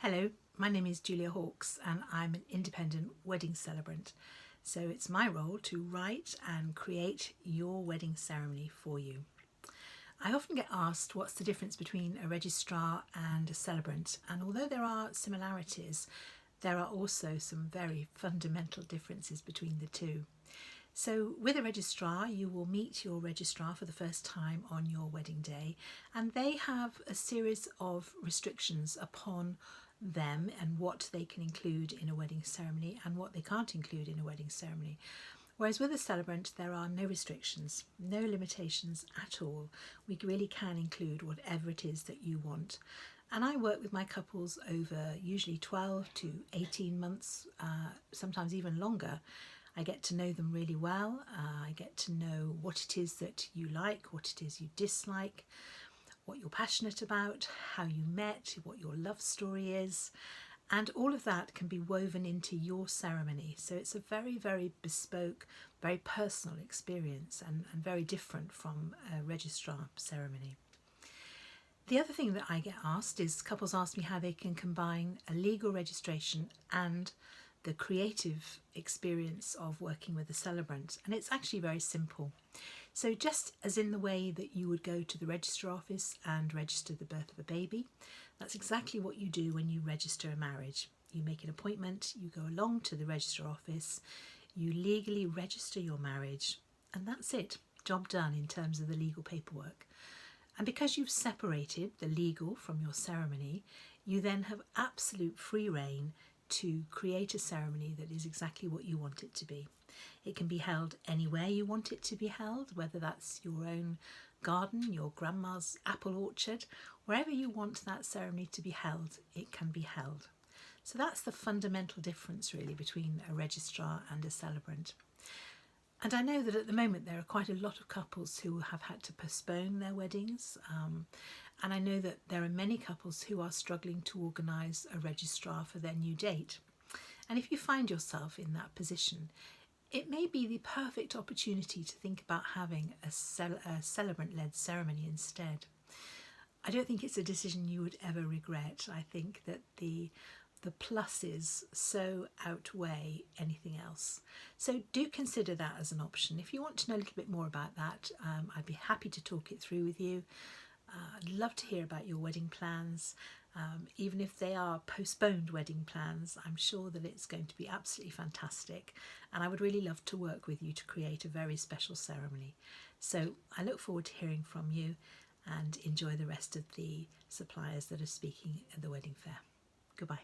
Hello, my name is Julia Hawkes and I'm an independent wedding celebrant. So it's my role to write and create your wedding ceremony for you. I often get asked what's the difference between a registrar and a celebrant, and although there are similarities, there are also some very fundamental differences between the two. So with a registrar, you will meet your registrar for the first time on your wedding day, and they have a series of restrictions upon them and what they can include in a wedding ceremony and what they can't include in a wedding ceremony. Whereas with a celebrant, there are no restrictions, no limitations at all. We really can include whatever it is that you want. And I work with my couples over usually 12 to 18 months, sometimes even longer. I get to know them really well. I get to know what it is that you like, what it is you dislike, what you're passionate about, how you met, what your love story is. And all of that can be woven into your ceremony. So it's a very, very bespoke, very personal experience and very different from a registrar ceremony. The other thing that I get asked is couples ask me how they can combine a legal registration and the creative experience of working with a celebrant. And it's actually very simple. So just as in the way that you would go to the register office and register the birth of a baby, that's exactly what you do when you register a marriage. You make an appointment, you go along to the register office, you legally register your marriage, and that's it. Job done in terms of the legal paperwork. And because you've separated the legal from your ceremony, you then have absolute free rein to create a ceremony that is exactly what you want it to be. It can be held anywhere you want it to be held, whether that's your own garden, your grandma's apple orchard, wherever you want that ceremony to be held, it can be held. So that's the fundamental difference really between a registrar and a celebrant. And I know that at the moment there are quite a lot of couples who have had to postpone their weddings, and I know that there are many couples who are struggling to organise a registrar for their new date. And if you find yourself in that position, it may be the perfect opportunity to think about having a celebrant-led ceremony instead. I don't think it's a decision you would ever regret. I think that the pluses so outweigh anything else. So do consider that as an option. If you want to know a little bit more about that, I'd be happy to talk it through with you. I'd love to hear about your wedding plans. Even if they are postponed wedding plans, I'm sure that it's going to be absolutely fantastic, and I would really love to work with you to create a very special ceremony. So I look forward to hearing from you, and enjoy the rest of the suppliers that are speaking at the wedding fair. Goodbye.